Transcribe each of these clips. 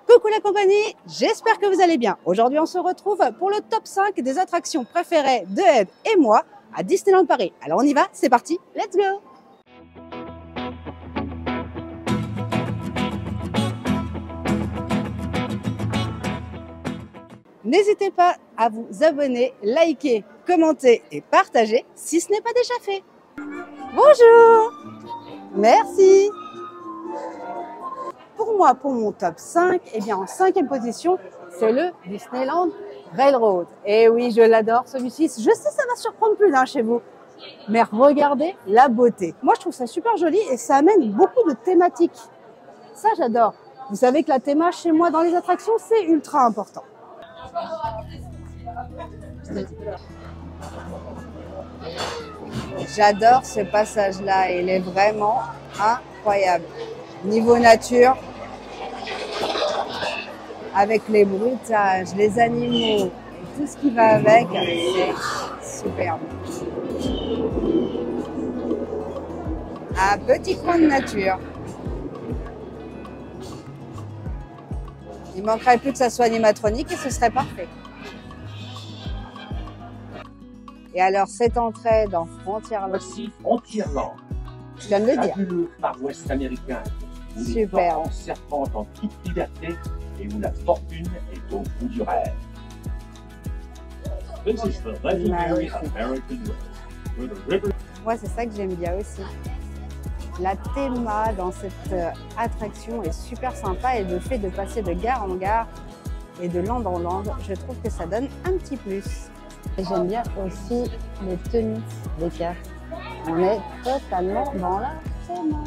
Coucou la compagnie, j'espère que vous allez bien. Aujourd'hui, on se retrouve pour le top 5 des attractions préférées de Ed et moi à Disneyland Paris. Alors on y va, c'est parti, let's go! N'hésitez pas à vous abonner, liker, commenter et partager si ce n'est pas déjà fait. Bonjour! Merci! Pour moi, pour mon top 5, eh bien en 5e position, c'est le Disneyland Railroad. Et oui, je l'adore celui-ci. Je sais, ça va surprendre plus d'un chez vous. Mais regardez la beauté. Moi, je trouve ça super joli et ça amène beaucoup de thématiques. Ça, j'adore. Vous savez que la théma chez moi dans les attractions, c'est ultra important. J'adore ce passage-là. Il est vraiment incroyable. Niveau nature, avec les bruitages, les animaux et tout ce qui va avec, c'est superbe. Un petit coin de nature. Il manquerait plus que ça soit animatronique et ce serait parfait. Et alors, cette entrée dans Frontierland. Voici Frontierland. Je viens de le dire. Fabuleux Far West américain. Où les Super. enfants serpentent en toute liberté et où la fortune est au bout du rêve. This is the legendary American Road, where the river. Moi, c'est ça que j'aime bien aussi. La théma dans cette attraction est super sympa et le fait de passer de gare en gare et de land en land, je trouve que ça donne un petit plus. J'aime bien aussi les tenues des cartes. On est totalement dans la théma.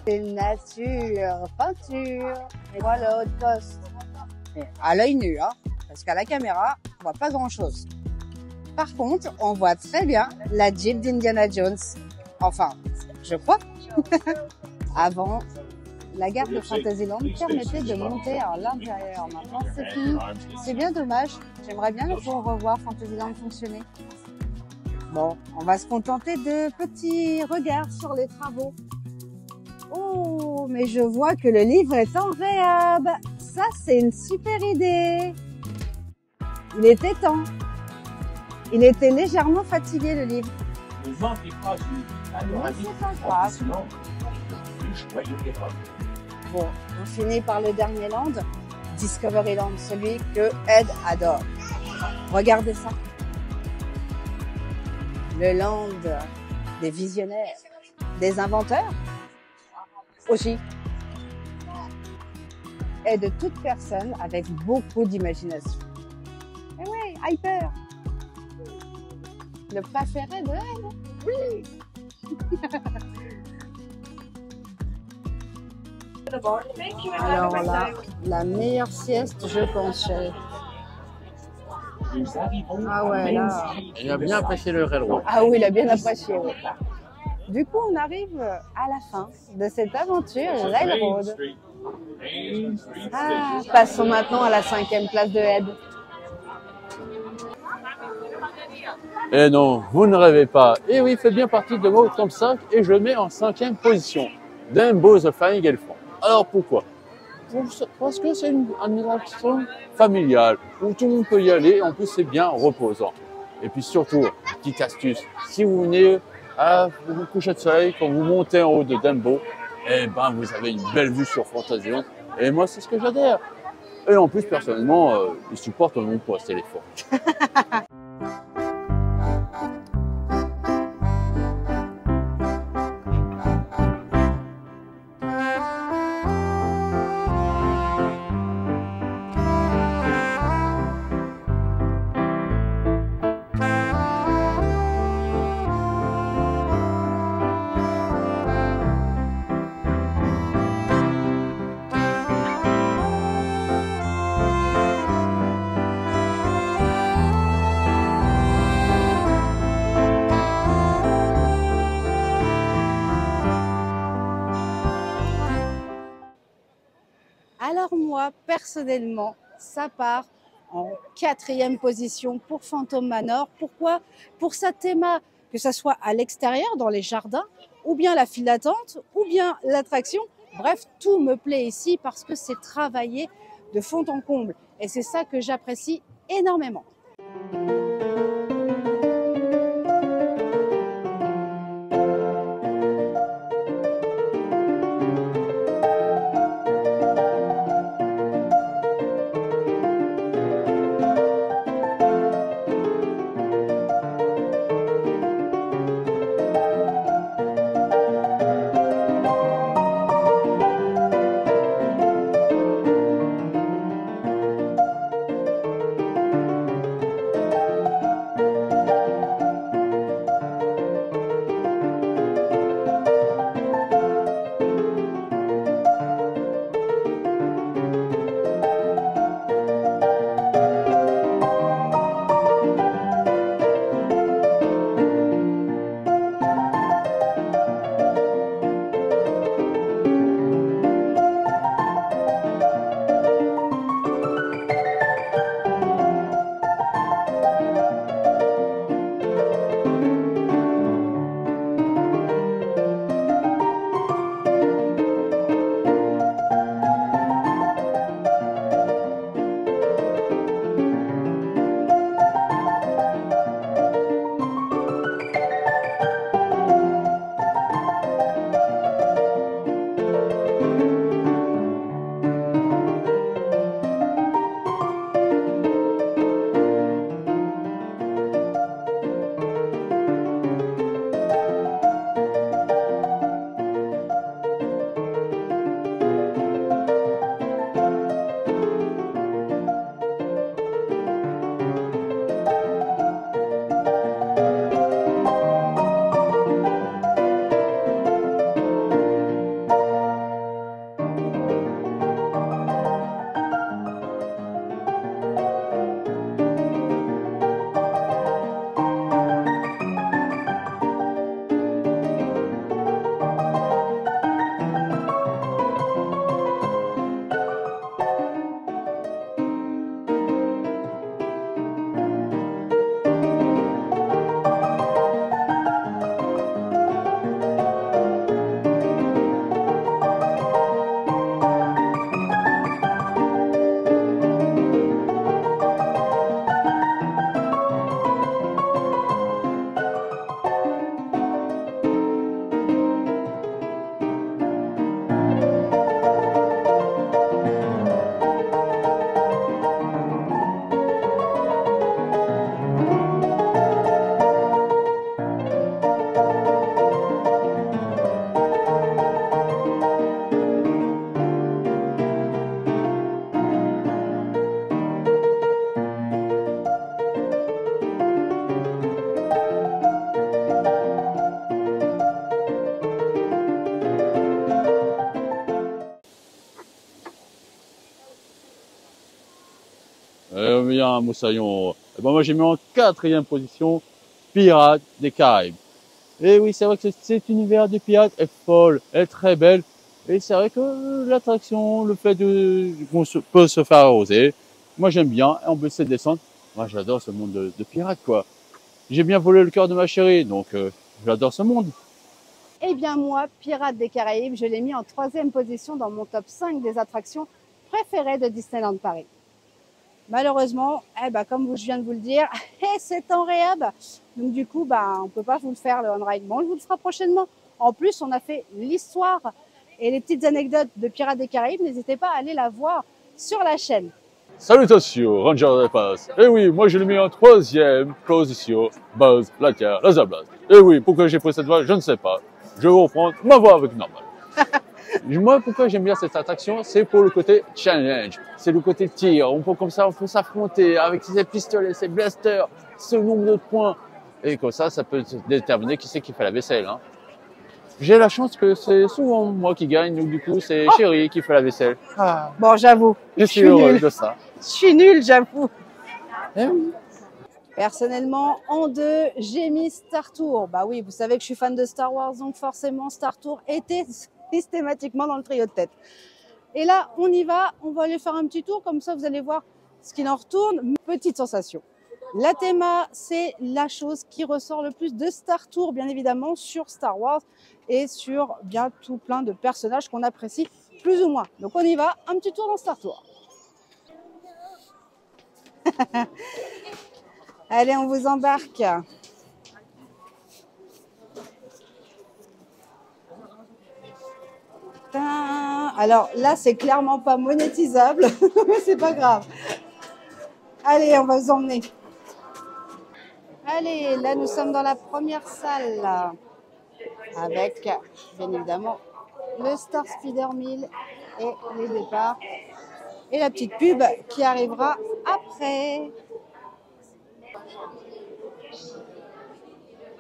C'est nature, peinture, et voilà le haut poste. À l'œil nu, hein, parce qu'à la caméra, on voit pas grand-chose. Par contre, on voit très bien la Jeep d'Indiana Jones. Enfin, je crois. Avant, la gare de Fantasyland permettait de monter à l'intérieur. Maintenant, c'est fini. C'est bien dommage. J'aimerais bien pouvoir revoir Fantasyland fonctionner. Bon, on va se contenter de petits regards sur les travaux. Oh, mais je vois que le livre est en réhab. Ça, c'est une super idée. Il était temps. Il était légèrement fatigué, le livre. Ne manquez pas du panoramique Fantasyland, le plus joyeux des Roms. Bon, on finit par le dernier land, Discoveryland, celui que Ed adore. Regardez ça. Le land des visionnaires, des inventeurs aussi. Et de toute personne avec beaucoup d'imagination. Et oui, Hyper. Le préféré de Ed. Oui. Alors là, la meilleure sieste, je pense, chérie. Nous arrivons Ah ouais, là. Il a bien apprécié le Railroad. Ah oui, il a bien apprécié. Oui. Du coup, on arrive à la fin de cette aventure Railroad. Ah, passons maintenant à la 5e place de Ed. Eh non, vous ne rêvez pas. Et oui, il fait bien partie de mon top 5 et je le mets en 5e position. Dumbo the Flying Elephant. Alors pourquoi? Parce que c'est une attraction familiale où tout le monde peut y aller et en plus c'est bien reposant. Et puis surtout, petite astuce, si vous venez à vous coucher de soleil, quand vous montez en haut de Dumbo, eh ben vous avez une belle vue sur Fantasyland. Et moi c'est ce que j'adhère. Et en plus personnellement, il supporte mon poids, cet éléphant. Alors moi, personnellement, ça part en 4e position pour Phantom Manor. Pourquoi? Pour sa théma, que ce soit à l'extérieur, dans les jardins, ou bien la file d'attente, ou bien l'attraction Bref, tout me plaît ici parce que c'est travaillé de fond en comble. Et c'est ça que j'apprécie énormément. Bien, Moussaillon. Eh ben, moi, j'ai mis en 4e position Pirates des Caraïbes. Et oui, c'est vrai que cet univers des pirates est folle, est très belle. Et c'est vrai que l'attraction, le fait qu'on peut se faire arroser, moi j'aime bien. Et en plus, cette descente, moi j'adore ce monde de pirates, quoi. J'ai bien volé le cœur de ma chérie, donc j'adore ce monde. Eh bien moi, Pirates des Caraïbes, je l'ai mis en 3e position dans mon top 5 des attractions préférées de Disneyland Paris. Malheureusement, comme je viens de vous le dire, c'est en réhab. Donc du coup, on ne peut pas vous le faire, le on-ride. Bon, on vous le fera prochainement. En plus, on a fait l'histoire et les petites anecdotes de Pirates des Caraïbes. N'hésitez pas à aller la voir sur la chaîne. Salutations, Ranger de Passe. Et oui, moi je l'ai mis en 3e position, Buzz Lightyear Laser Blast. Et oui, pourquoi j'ai pris cette voie, je ne sais pas. Je vais reprendre ma voie avec normal. Moi, pourquoi j'aime bien cette attraction, c'est pour le côté challenge, c'est le côté tir. On peut s'affronter avec ses pistolets, ses blasters, ce nombre de points. Et comme ça peut déterminer qui c'est qui fait la vaisselle. Hein. J'ai la chance que c'est souvent moi qui gagne, donc du coup, c'est Chérie qui fait la vaisselle. Ah. Bon, j'avoue. Je suis heureux de ça. Je suis nulle, j'avoue. Eh oui. Personnellement, en 2, j'ai mis Star Tour. Bah oui, vous savez que je suis fan de Star Wars, donc forcément, Star Tour était systématiquement dans le trio de tête. Et là, on y va, on va aller faire un petit tour, comme ça vous allez voir ce qu'il en retourne. Petite sensation. La théma, c'est la chose qui ressort le plus de Star Tour, bien évidemment, sur Star Wars et sur bien tout plein de personnages qu'on apprécie plus ou moins. Donc on y va, un petit tour dans Star Tour. Allez, on vous embarque. Alors là, c'est clairement pas monétisable, mais c'est pas grave. Allez, on va vous emmener. Allez, là, nous sommes dans la première salle avec, bien évidemment, le Star Speeder 1000 et les départs et la petite pub qui arrivera après.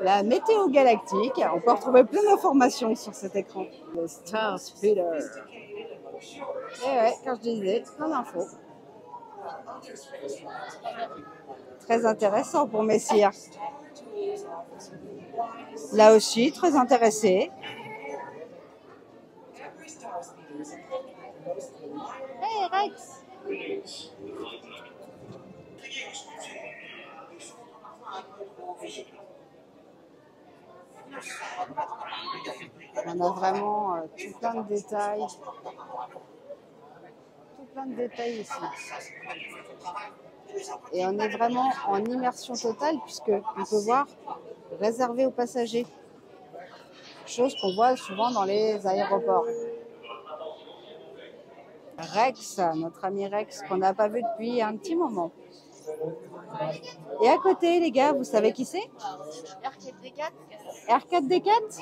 La météo galactique, on peut retrouver plein d'informations sur cet écran. Le Star Speeder. Et ouais, comme je disais, plein d'infos. Très intéressant pour Messire. Là aussi, très intéressé. Hey Rex! On a vraiment tout plein de détails. Tout plein de détails ici. Et on est vraiment en immersion totale puisque on peut voir réservé aux passagers. Chose qu'on voit souvent dans les aéroports. Rex, notre ami Rex, qu'on n'a pas vu depuis un petit moment. Et à côté, les gars, vous savez qui c'est? R4D4. R4D4?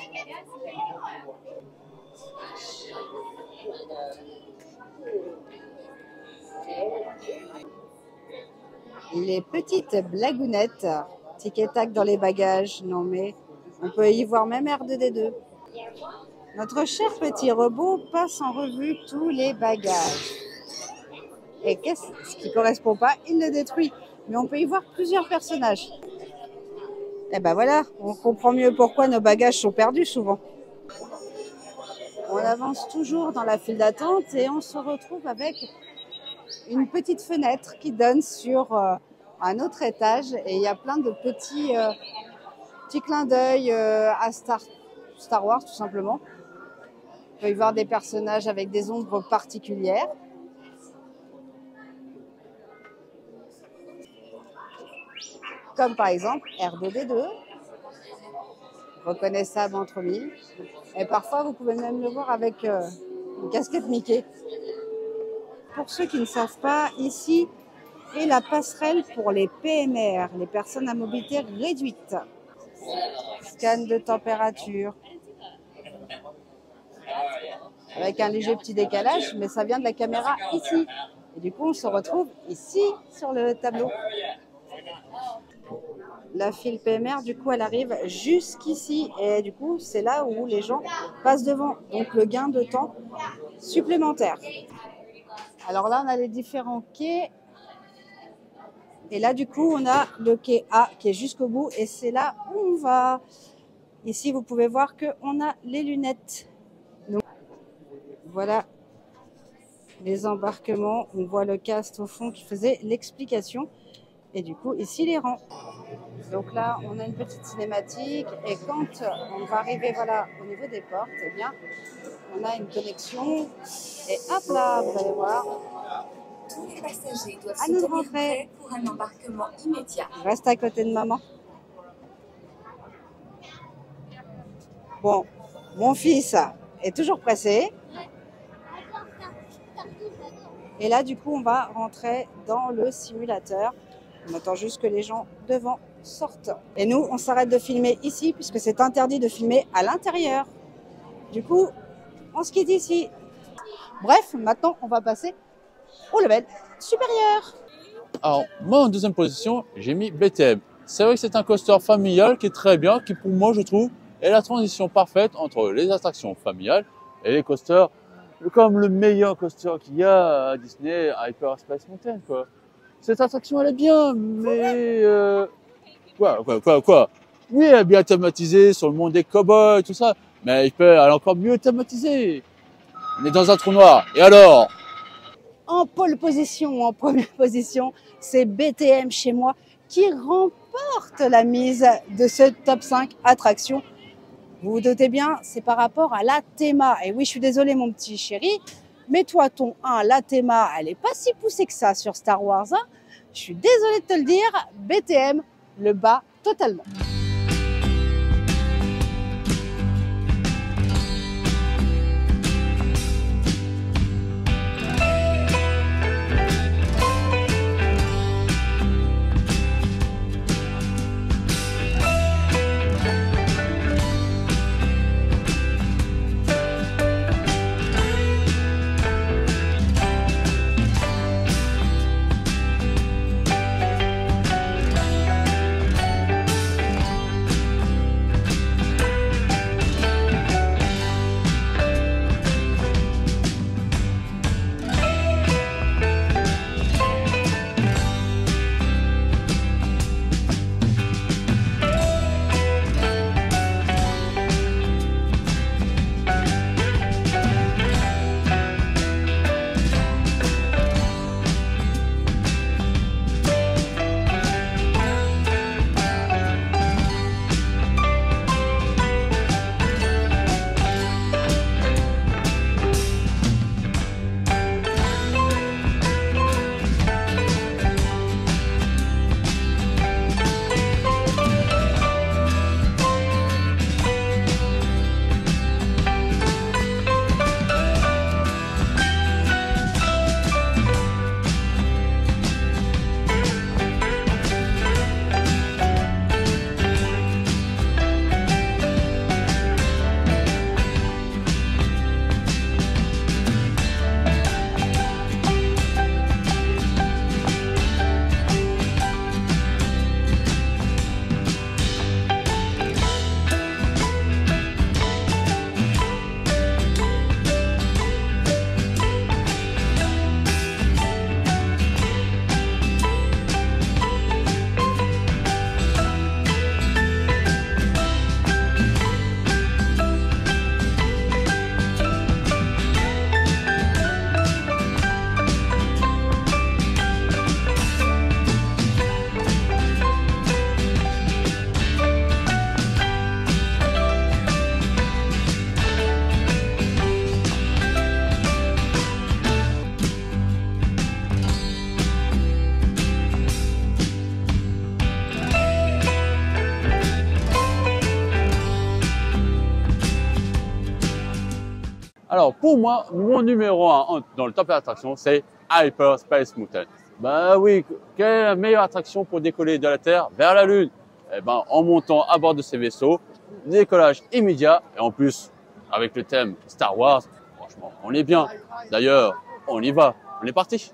Les petites blagounettes, tic et tac dans les bagages. Non mais, on peut y voir même R2D2. Notre cher petit robot passe en revue tous les bagages. Et ce qui ne correspond pas, il le détruit. Mais on peut y voir plusieurs personnages. Et ben voilà, on comprend mieux pourquoi nos bagages sont perdus souvent. On avance toujours dans la file d'attente et on se retrouve avec une petite fenêtre qui donne sur un autre étage. Et il y a plein de petits clins d'œil à Star Wars tout simplement. On peut y voir des personnages avec des ombres particulières. Comme par exemple R2D2, reconnaissable entre mille. Et parfois, vous pouvez même le voir avec une casquette Mickey. Pour ceux qui ne savent pas, ici est la passerelle pour les PMR, les personnes à mobilité réduite. Scan de température. Avec un léger petit décalage, mais ça vient de la caméra ici. Et du coup, on se retrouve ici sur le tableau. La file PMR, du coup, elle arrive jusqu'ici. Et du coup, c'est là où les gens passent devant. Donc, le gain de temps supplémentaire. Alors là, on a les différents quais. Et là, du coup, on a le quai A qui est jusqu'au bout. Et c'est là où on va. Ici, vous pouvez voir qu'on a les lunettes. Donc, voilà les embarquements. On voit le cast au fond qui faisait l'explication. Et du coup, ici, les rangs. Donc là, on a une petite cinématique. Et quand on va arriver voilà, au niveau des portes, eh bien, on a une connexion. Et hop là, vous allez voir. Tous les passagers doivent À se nous de tenir rentrer. prêts pour un embarquement immédiat. Reste à côté de maman. Bon, mon fils est toujours pressé. Et là, du coup, on va rentrer dans le simulateur. On attend juste que les gens devant sortent. Et nous, on s'arrête de filmer ici puisque c'est interdit de filmer à l'intérieur. Du coup, on se quitte ici. Bref, maintenant, on va passer au level supérieur. Alors, moi, en deuxième position, j'ai mis BTM. C'est vrai que c'est un coaster familial qui est très bien, qui pour moi, je trouve, est la transition parfaite entre les attractions familiales et les coasters, comme le meilleur coaster qu'il y a à Disney, à Hyperspace Mountain, quoi. Cette attraction, elle est bien, mais... Quoi Oui, elle est bien thématisée sur le monde des cow-boys, tout ça, mais elle est encore mieux thématisée. On est dans un trou noir, et alors? En pole position, en première position, c'est BTM chez moi qui remporte la mise de ce top 5 attractions. Vous vous doutez bien, c'est par rapport à la théma. Et oui, je suis désolée mon petit chéri, mais toi ton 1, la théma, elle n'est pas si poussée que ça sur Star Wars. Hein. Je suis désolée de te le dire, BTM le bat totalement. Alors pour moi, mon numéro 1 dans le top attraction, c'est Hyperspace Mountain. Bah oui, quelle est la meilleure attraction pour décoller de la Terre vers la Lune? Eh ben, en montant à bord de ces vaisseaux, décollage immédiat et en plus, avec le thème Star Wars, franchement, on est bien. D'ailleurs, on y va, on est parti.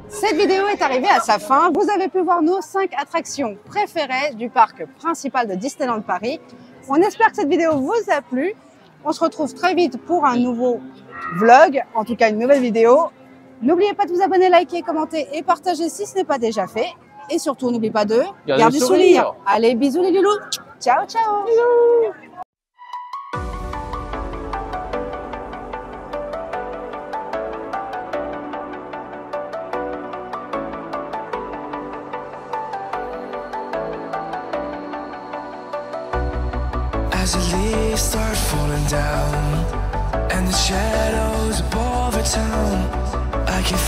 Cette vidéo est arrivée à sa fin. Vous avez pu voir nos 5 attractions préférées du parc principal de Disneyland Paris. On espère que cette vidéo vous a plu. On se retrouve très vite pour un nouveau vlog, en tout cas une nouvelle vidéo. N'oubliez pas de vous abonner, liker, commenter et partager si ce n'est pas déjà fait. Et surtout, n'oubliez pas de garder du sourire. Allez, bisous les loulous. Ciao, ciao. As the leaves start falling down and the shadows above the town, I can